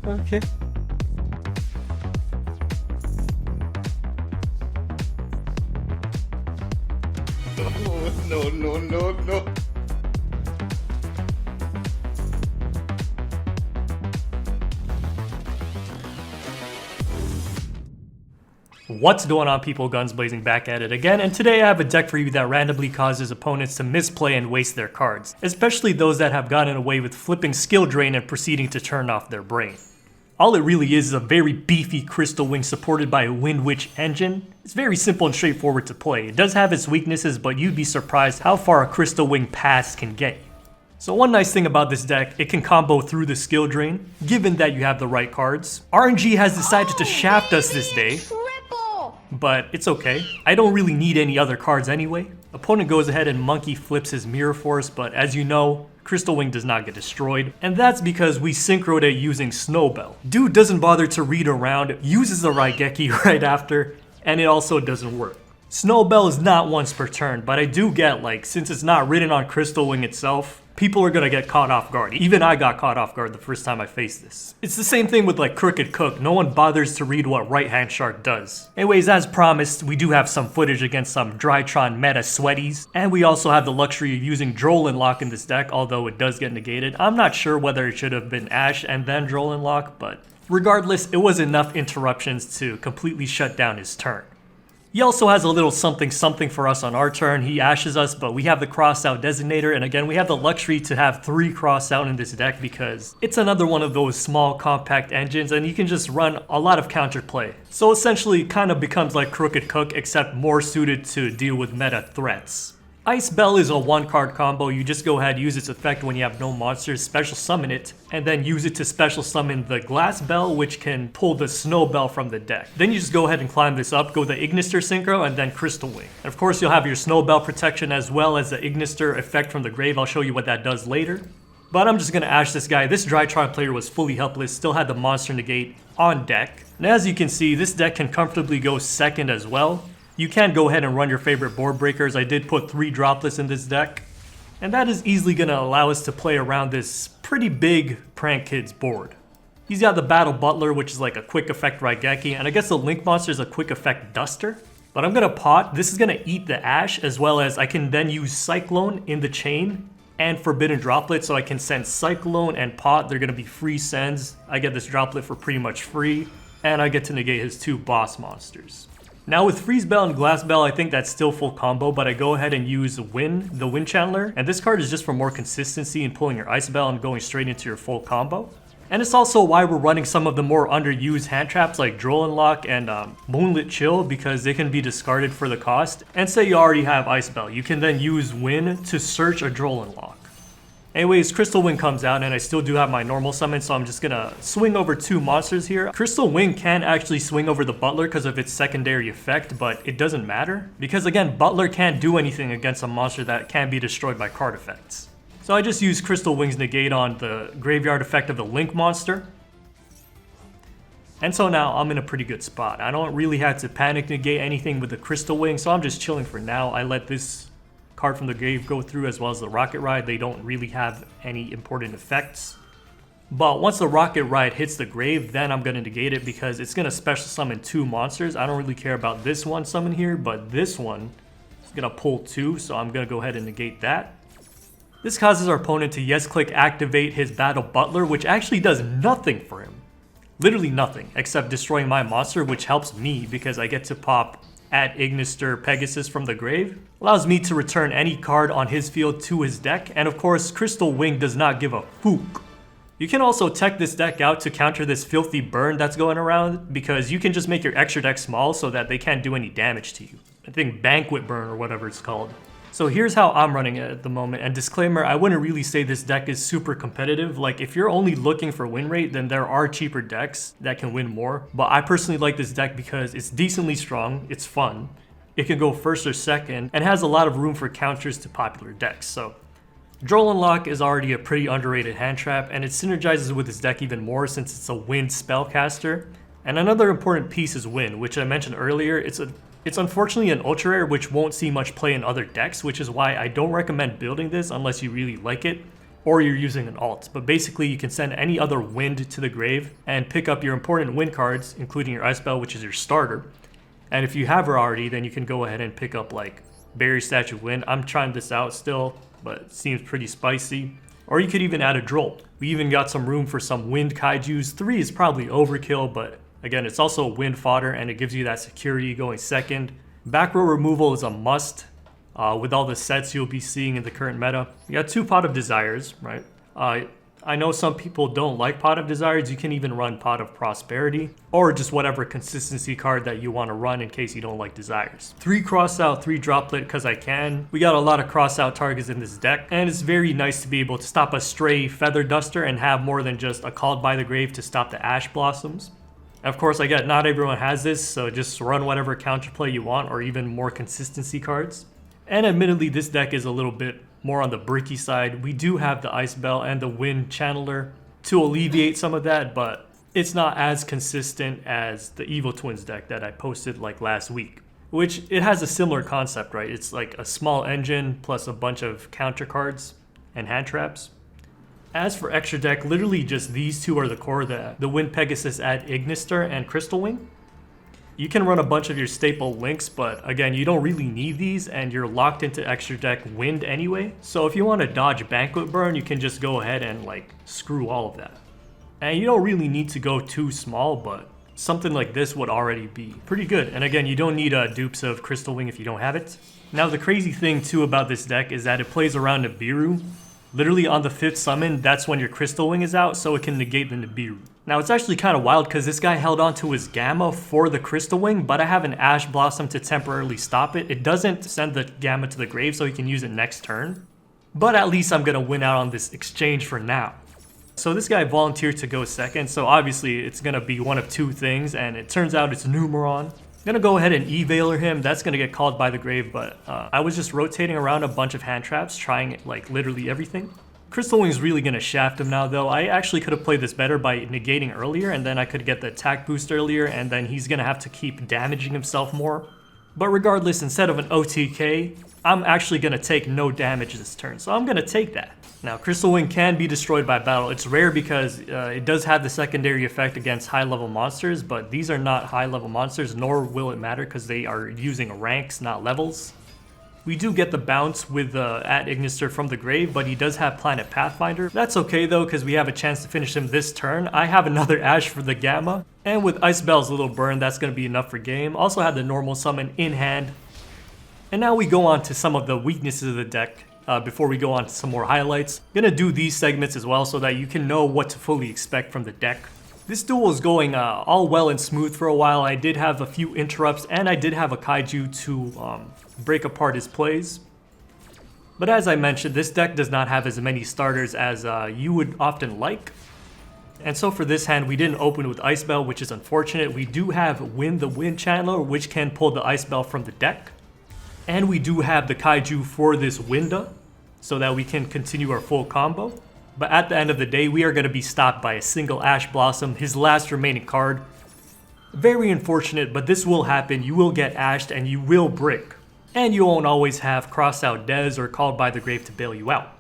Okay. No. What's going on, people? Gunsblazing back at it again, and today I have a deck for you that randomly causes opponents to misplay and waste their cards, especially those that have gotten away with flipping skill drain and proceeding to turn off their brain. All it really is a very beefy Crystal Wing supported by a Windwitch engine. It's very simple and straightforward to play. It does have its weaknesses, but you'd be surprised how far a Crystal Wing pass can get you. So one nice thing about this deck, it can combo through the skill drain, given that you have the right cards. RNG has decided to shaft us this day, but it's okay. I don't really need any other cards anyway. Opponent goes ahead and monkey flips his Mirror Force, but as you know, Crystal Wing does not get destroyed, and that's because we synchroed it using Snowbell. Dude doesn't bother to read around, uses the Raigeki right after, and it also doesn't work. Snowbell is not once per turn, but I do get, like, since it's not written on Crystal Wing itself, people are gonna get caught off guard. Even I got caught off guard the first time I faced this. It's the same thing with like Crooked Cook. No one bothers to read what Right Hand Shark does. Anyways, as promised, we do have some footage against some Drytron meta sweaties. And we also have the luxury of using Droll and Lock in this deck, although it does get negated. I'm not sure whether it should have been Ash and then Droll and Lock, but regardless, it was enough interruptions to completely shut down his turn. He also has a little something for us on our turn. He ashes us, but we have the Crossout Designator, and again, we have the luxury to have 3 Crossout in this deck because it's another one of those small, compact engines, and you can just run a lot of counterplay. So essentially, it kind of becomes like Crooked Cook, except more suited to deal with meta threats. Ice Bell is a 1-card combo. You just go ahead, use its effect when you have no monsters, special summon it, and then use it to special summon the Glass Bell, which can pull the Snow Bell from the deck. Then you just go ahead and climb this up, go the Ignister Synchro, and then Crystal Wing. And of course, you'll have your Snow Bell protection as well as the Ignister effect from the grave. I'll show you what that does later. But I'm just gonna ash this guy. This Drytron player was fully helpless, still had the monster negate on deck. And as you can see, this deck can comfortably go second as well. You can go ahead and run your favorite board breakers. I did put 3 droplets in this deck, and that is easily going to allow us to play around this pretty big Prank Kids board. He's got the Battle Butler, which is like a quick effect Raigeki, and I guess the Link Monster is a quick effect Duster. But I'm going to pot. This is going to eat the Ash, as well as I can then use Cyclone in the chain and Forbidden Droplet, so I can send Cyclone and pot. They're going to be free sends. I get this Droplet for pretty much free, and I get to negate his 2 boss monsters. Now with Freeze Bell and Glass Bell, I think that's still full combo, but I go ahead and use Wynn, the Wind Channeler, and this card is just for more consistency in pulling your Ice Bell and going straight into your full combo. And it's also why we're running some of the more underused hand traps like Droll and Lock and Moonlit Chill, because they can be discarded for the cost. And say you already have Ice Bell, you can then use Wynn to search a Droll and Lock. Anyways, Crystal Wing comes out, and I still do have my normal summon, so I'm just gonna swing over 2 monsters here. Crystal Wing can actually swing over the Butler because of its secondary effect, but it doesn't matter. Because again, Butler can't do anything against a monster that can be destroyed by card effects. So I just use Crystal Wing's negate on the graveyard effect of the Link monster. And so now I'm in a pretty good spot. I don't really have to panic negate anything with the Crystal Wing, so I'm just chilling for now. I let this card from the grave go through, as well as the Rocket Ride. They don't really have any important effects. But once the Rocket Ride hits the grave, then I'm going to negate it because it's going to special summon 2 monsters. I don't really care about this one summon here, but this one is going to pull 2, so I'm going to go ahead and negate that. This causes our opponent to yes-click activate his Battle Butler, which actually does nothing for him. Literally nothing, except destroying my monster, which helps me because I get to pop at Ignister Pegasus from the grave. Allows me to return any card on his field to his deck, and of course, Crystal Wing does not give a fook. You can also tech this deck out to counter this filthy burn that's going around, because you can just make your extra deck small so that they can't do any damage to you. I think Banquet Burn or whatever it's called. So here's how I'm running it at the moment, and disclaimer, I wouldn't really say this deck is super competitive. Like, if you're only looking for win rate, then there are cheaper decks that can win more. But I personally like this deck because it's decently strong, it's fun, it can go first or second, and has a lot of room for counters to popular decks. So Droll and Lock is already a pretty underrated hand trap, and it synergizes with this deck even more since it's a wind spellcaster. And another important piece is Wynn, which I mentioned earlier. It's unfortunately an ultra rare which won't see much play in other decks, which is why I don't recommend building this unless you really like it. or you're using an alt. But basically you can send any other wind to the grave and pick up your important wind cards, including your Ice Bell, which is your starter. And if you have her already, then you can go ahead and pick up like Barrier Statue of Wind. I'm trying this out still, but it seems pretty spicy. Or you could even add a Droll. We even got some room for some Wind Kaijus. 3 is probably overkill, but again, it's also wind fodder and it gives you that security going second. Back row removal is a must with all the sets you'll be seeing in the current meta. You got 2 Pot of Desires, right? I know some people don't like Pot of Desires. You can even run Pot of Prosperity or just whatever consistency card that you want to run in case you don't like Desires. 3 Crossout, 3 Droplet because I can. We got a lot of Crossout targets in this deck, and it's very nice to be able to stop a stray Feather Duster and have more than just a Called by the Grave to stop the Ash Blossoms. Of course, I get not everyone has this, so just run whatever counterplay you want or even more consistency cards. And admittedly, this deck is a little bit more on the bricky side. We do have the Ice Bell and the Wind Channeler to alleviate some of that, but it's not as consistent as the Evil Twins deck that I posted like last week, which it has a similar concept, right? It's like a small engine plus a bunch of counter cards and hand traps. As for extra deck, literally just these 2 are the core, the Wind Pegasus at Ignister and Crystal Wing. You can run a bunch of your staple links, but again, you don't really need these and you're locked into extra deck Wind anyway. So if you want to dodge Banquet Burn, you can just go ahead and like screw all of that. And you don't really need to go too small, but something like this would already be pretty good. And again, you don't need dupes of Crystal Wing if you don't have it. Now the crazy thing too about this deck is that it plays around Nibiru. Literally on the 5th summon, that's when your Crystal Wing is out, so it can negate the Nibiru. Now it's actually kind of wild because this guy held on to his Gamma for the Crystal Wing, but I have an Ash Blossom to temporarily stop it. It doesn't send the Gamma to the grave, so he can use it next turn. But at least I'm going to win out on this exchange for now. So this guy volunteered to go second, so obviously it's going to be one of 2 things, and it turns out it's Numeron. I'm going to go ahead and E-Veiler him. That's going to get called by the grave, but I was just rotating around a bunch of hand traps, trying like literally everything. Crystal Wing's really going to shaft him now though. I actually could have played this better by negating earlier, and then I could get the attack boost earlier, and then he's going to have to keep damaging himself more. But regardless, instead of an OTK, I'm actually going to take no damage this turn, so I'm going to take that. Now, Crystal Wing can be destroyed by battle. It's rare because it does have the secondary effect against high-level monsters, but these are not high-level monsters, nor will it matter because they are using ranks, not levels. We do get the bounce with at Ignister from the grave, but he does have Planet Pathfinder. That's okay though, because we have a chance to finish him this turn. I have another Ash for the Gamma, and with Ice Bell's little burn, that's going to be enough for game. Also have the normal summon in hand. And now we go on to some of the weaknesses of the deck. Before we go on to some more highlights, I'm going to do these segments as well so that you can know what to fully expect from the deck. This duel was going all well and smooth for a while. I did have a few interrupts, and I did have a Kaiju to break apart his plays. But as I mentioned, this deck does not have as many starters as you would often like. And so for this hand, we didn't open with Ice Bell, which is unfortunate. We do have Wynn the Wind Channeler, which can pull the Ice Bell from the deck. And we do have the Kaiju for this Winda, so that we can continue our full combo. But at the end of the day, we are going to be stopped by a single Ash Blossom, his last remaining card. Very unfortunate, but this will happen. You will get ashed and you will brick. And you won't always have Crossout Des or Called by the Grave to bail you out.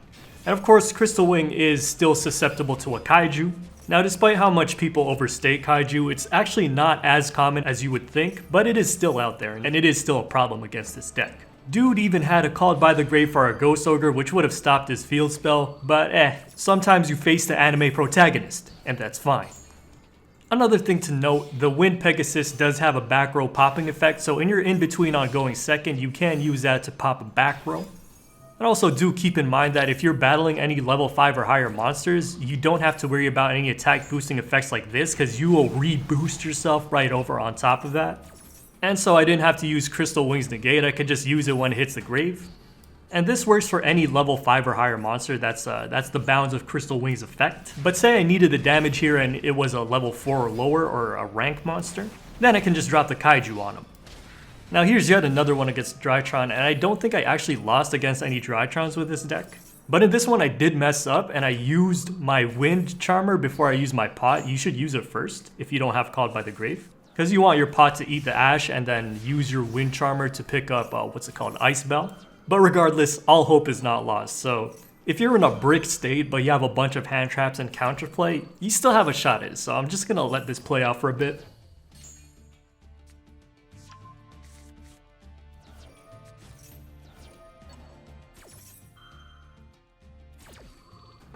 And of course, Crystal Wing is still susceptible to a Kaiju. Now, despite how much people overstate Kaiju, it's actually not as common as you would think, but it is still out there, and it is still a problem against this deck. Dude even had a Called by the Grave for our Ghost Ogre, which would have stopped his field spell, but sometimes you face the anime protagonist, and that's fine. Another thing to note, the Wind Pegasus does have a back row popping effect, so in your in-between on going second, you can use that to pop a back row. And also do keep in mind that if you're battling any level 5 or higher monsters, you don't have to worry about any attack boosting effects like this, because you will reboost yourself right over on top of that. And so I didn't have to use Crystal Wing's Negate, I could just use it when it hits the grave. And this works for any level 5 or higher monster, that's the bounds of Crystal Wing's effect. But say I needed the damage here and it was a level 4 or lower or a rank monster, then I can just drop the Kaiju on him. Now here's yet another one against Drytron, and I don't think I actually lost against any Drytrons with this deck. But in this one I did mess up and I used my Wind Charmer before I used my pot. You should use it first if you don't have Called by the Grave, because you want your pot to eat the Ash and then use your Wind Charmer to pick up, Ice Bell. But regardless, all hope is not lost. So If you're in a brick state but you have a bunch of hand traps and counterplay, you still have a shot at it, so I'm just gonna let this play out for a bit.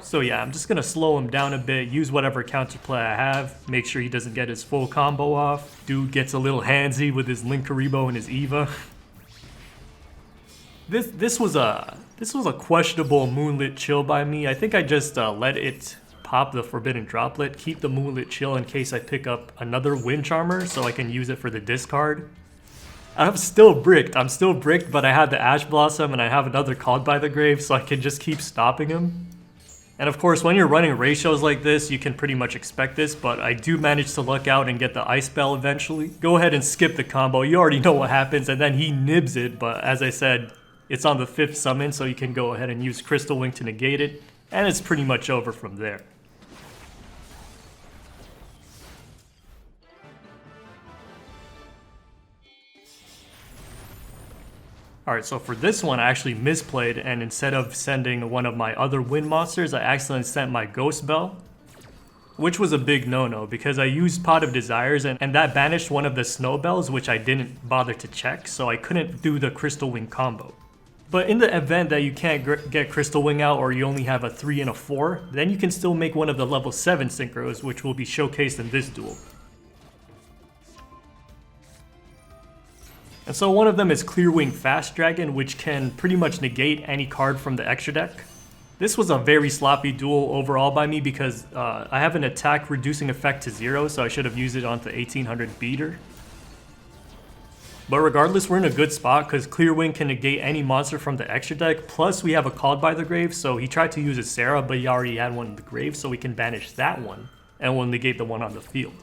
So yeah, I'm just gonna slow him down a bit, use whatever counterplay I have, make sure he doesn't get his full combo off. Dude gets a little handsy with his Linkaribo and his Eva. This was a questionable Moonlit chill by me. I think I just let it pop the Forbidden Droplet, keep the Moonlit chill in case I pick up another Wind Charmer so I can use it for the discard. I'm still bricked, but I have the Ash Blossom and I have another Called by the Grave, so I can just keep stopping him. And of course, when you're running ratios like this, you can pretty much expect this, but I do manage to luck out and get the Ice Spell eventually. Go ahead and skip the combo, you already know what happens, and then he nibs it, but as I said, it's on the 5th summon, so you can go ahead and use Crystal Wing to negate it, and it's pretty much over from there. Alright, so for this one I actually misplayed, and instead of sending one of my other Wind monsters, I accidentally sent my Ghost Bell, which was a big no-no because I used Pot of Desires and that banished one of the Snow Bells, which I didn't bother to check, so I couldn't do the Crystal Wing combo. But in the event that you can't get Crystal Wing out or you only have a 3 and a 4, then you can still make one of the level 7 Synchros, which will be showcased in this duel. And so one of them is Clearwing Fast Dragon, which can pretty much negate any card from the extra deck. This was a very sloppy duel overall by me because I have an attack reducing effect to 0, so I should have used it onto 1800 Beater. But regardless, we're in a good spot because Clearwing can negate any monster from the extra deck, plus we have a Called by the Grave, so he tried to use a Sarah, but he already had one in the grave, so we can banish that one, and we'll negate the one on the field.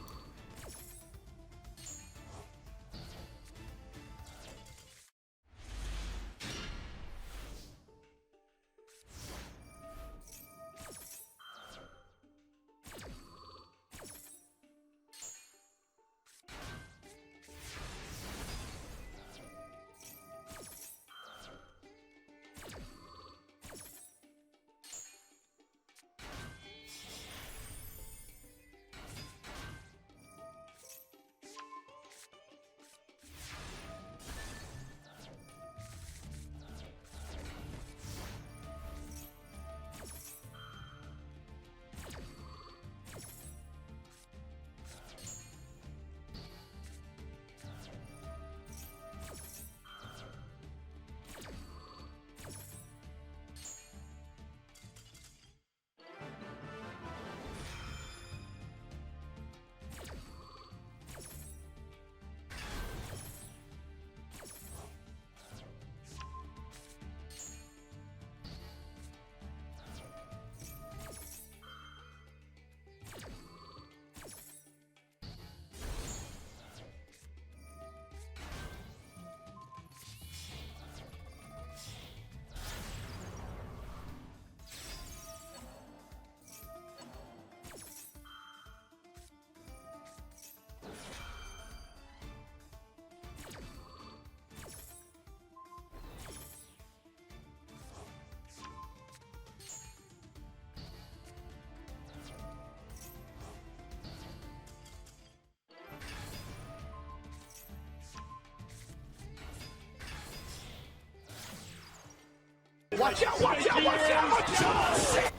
Watch out, watch out, watch out, watch out!